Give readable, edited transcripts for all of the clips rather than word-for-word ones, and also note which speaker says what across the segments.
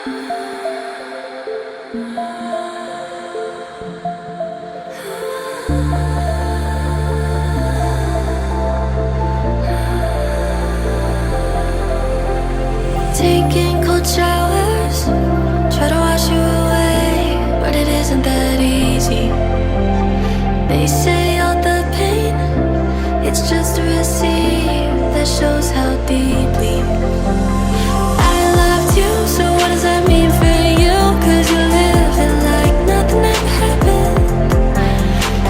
Speaker 1: Taking cold showers, try to wash you away, but it isn't that easy. They say all the pain, it's just a receipt that shows how deeply I loved you. So what does that mean for you? 'Cause you lived it like nothing ever happened.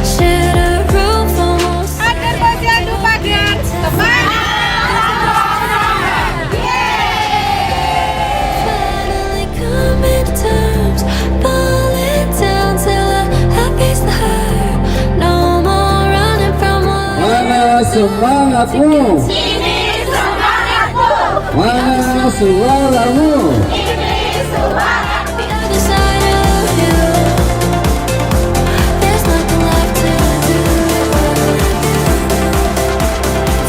Speaker 1: Shared a roof almost.
Speaker 2: PAGER Posyandu PAGER teman.
Speaker 1: Finally coming to terms, falling down till I face the hurt. No more running from what.
Speaker 3: Mana semangatmu?
Speaker 2: Ini semangatku.
Speaker 3: Mana suaramu?
Speaker 2: Ini semangat.
Speaker 1: The other side of you, there's nothing left to do.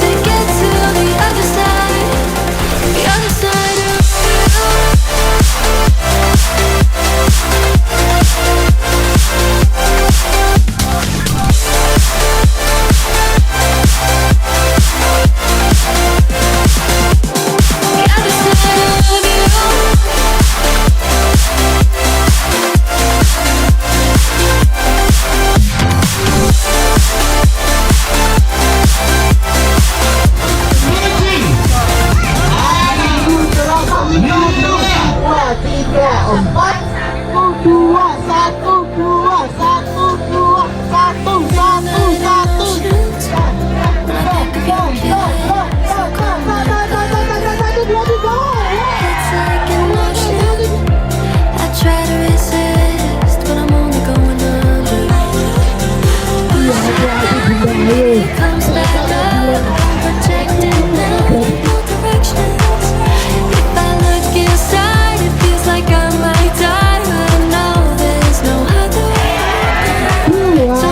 Speaker 1: To get to the other side of you. It's like an ocean. I try to resist, but I'm only going under. It comes back up, projected now in all directions. If I look inside, it feels like I might die, but I know there's no other way. So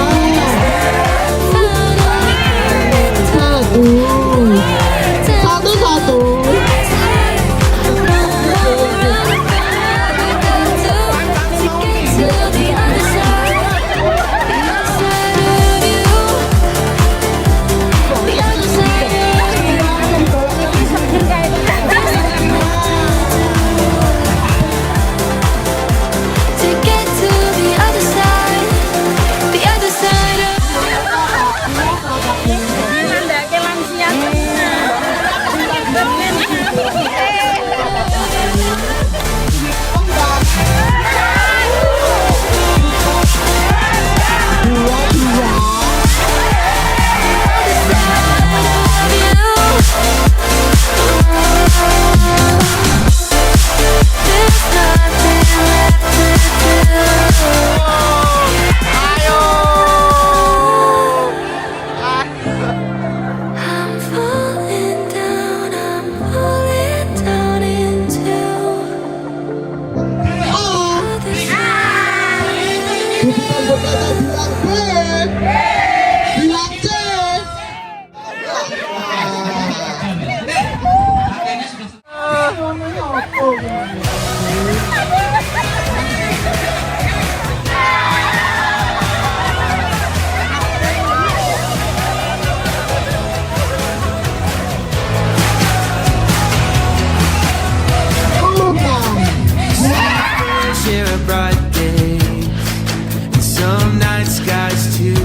Speaker 4: share a bright day and some night skies too.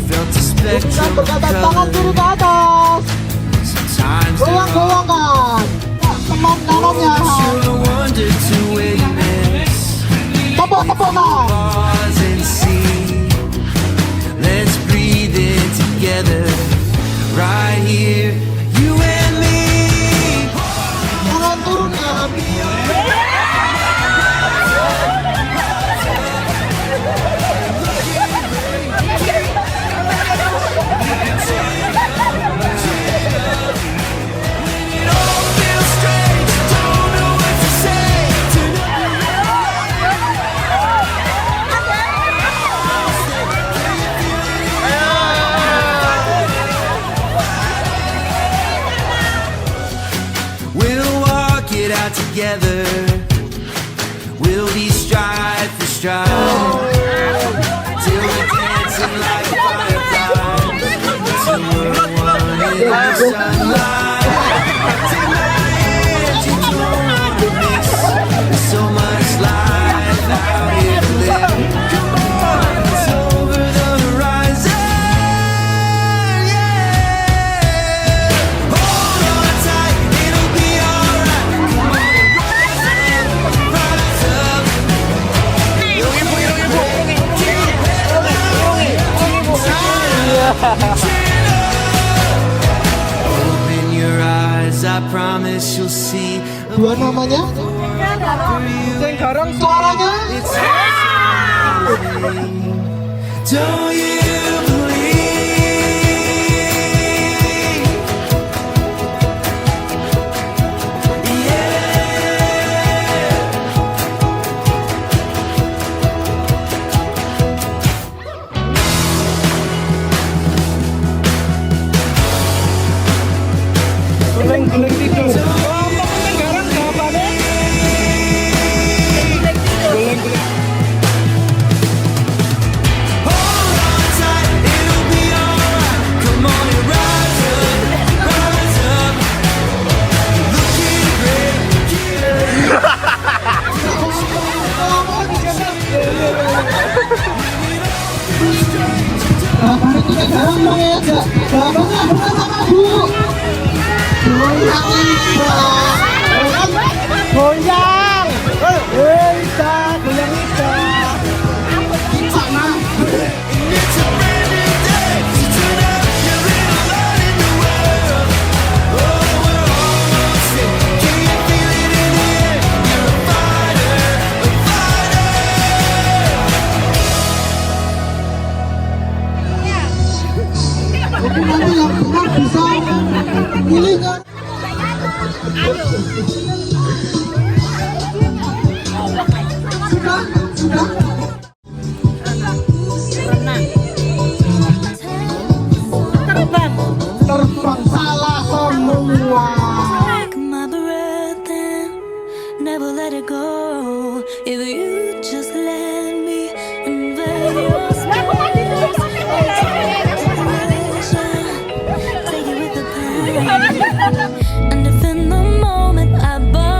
Speaker 4: Felt a spectrum of color. Sometimes they're all. Sure I wonder to witness. Pause and see. Let's breathe in together, right here, you and me.
Speaker 2: Jangan turun ya.
Speaker 4: are together, we'll be stride for stride till we're dancing like fireflies, till we're one in the sunlight. Take my hand, you don't want to miss. There's so much life out here to live. Come on, it's over the horizon, yeah. Hold on tight, it'll be alright. Come on, rise up. Open your eyes, I promise you'll see.
Speaker 5: Dua namanya? Suaranya?
Speaker 4: Don't you believe? Yeah.
Speaker 5: Guling-guling tidur.
Speaker 4: Hold on tight, it'll be alright. Come on and rise up, rise up. Looking great,
Speaker 5: Gambarnya tidak garang dong ya, Cak. Gambarnya benar sama Bu. Goyang Ida. Goyang. Ida, goyang Ida. Sana.
Speaker 4: it's a brand new day. So turn up your little light in the world. Oh, we're almost there. Can you feel it in the air? You're a fighter, a fighter.
Speaker 5: Jadi nanti yang benar bisa gilingan. Sudah, sudah. Terbang salah semua.
Speaker 1: Take my breath and never let it go. If you just let me invade your space, take it with the pain. And if in the moment I burn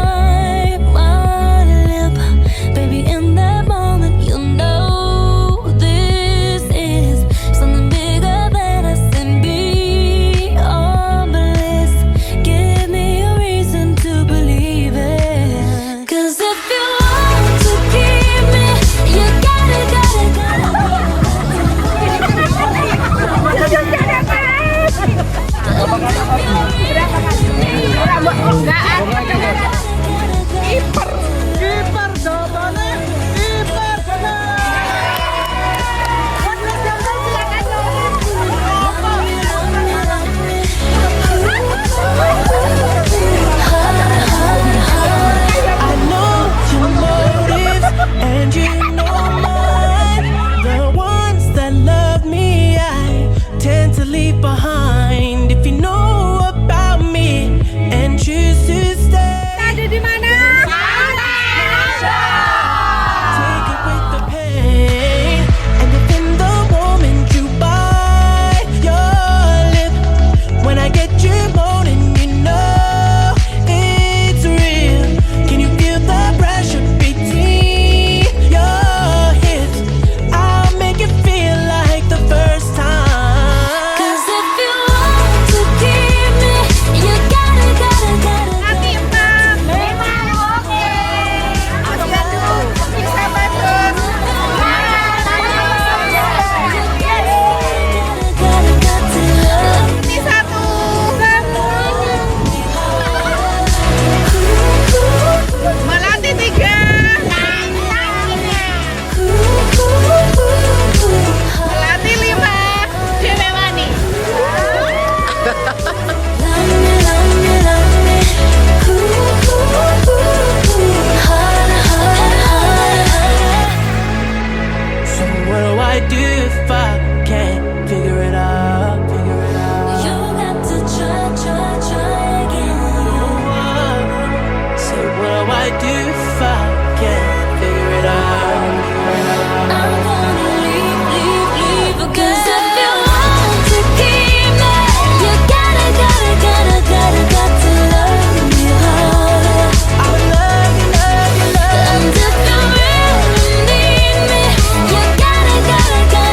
Speaker 6: I do if I can't figure it out?
Speaker 1: I'm gonna leave, because if you want to keep me, you gotta got to love me harder.
Speaker 6: I love you, love you, love
Speaker 1: And
Speaker 6: you.
Speaker 1: if you really need me, you gotta got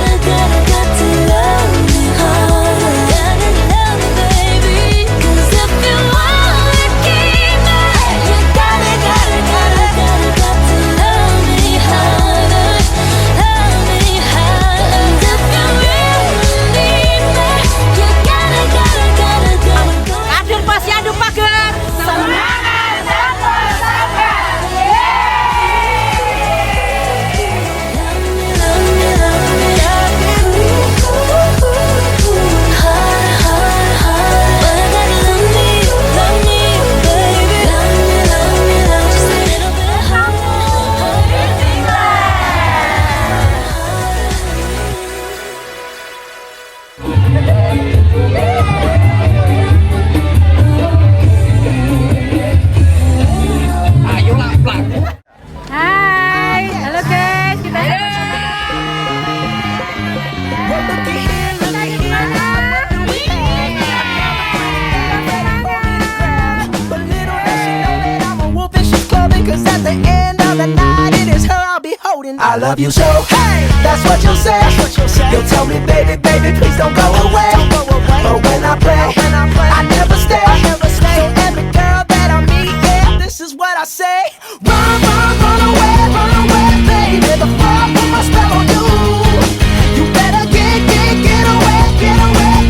Speaker 1: to love me harder. Gotta love me, baby. 'Cause if you want to keep me, you gotta got to love me harder. Love me harder. And if you really need me, you gotta
Speaker 2: Kader Posyandu Pager. Semangat dapat sabar. Hai, halo guys, kita
Speaker 6: But little does she know that I'm a wolf in sheep's clothing. 'Cause at the end of the night, it is her I'll be holding. I love you so, hey, that's what you'll say. You'll tell me, baby, baby, please don't go away. But when I pray, I never stay. So every girl that I meet, yeah, this is what I say. Run, run away, baby, before I put my spell on you. You better get away,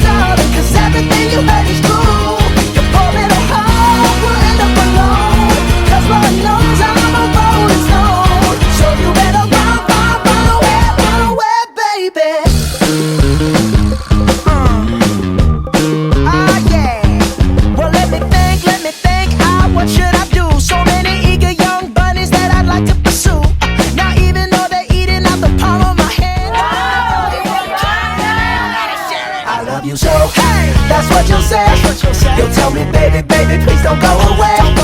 Speaker 6: darling, 'cause everything you heard is true. Your poor little heart will end up alone, 'cause Lord knows I'm a rolling stone. So you better run away, baby. Ah, yeah. Well, let me think, what should I do? So many eager young bunnies that I'd like to pursue. Now even though they're eating out the palm of my hand, I love you so, hey, that's what you'll say. You'll tell me, baby, baby, please don't go away.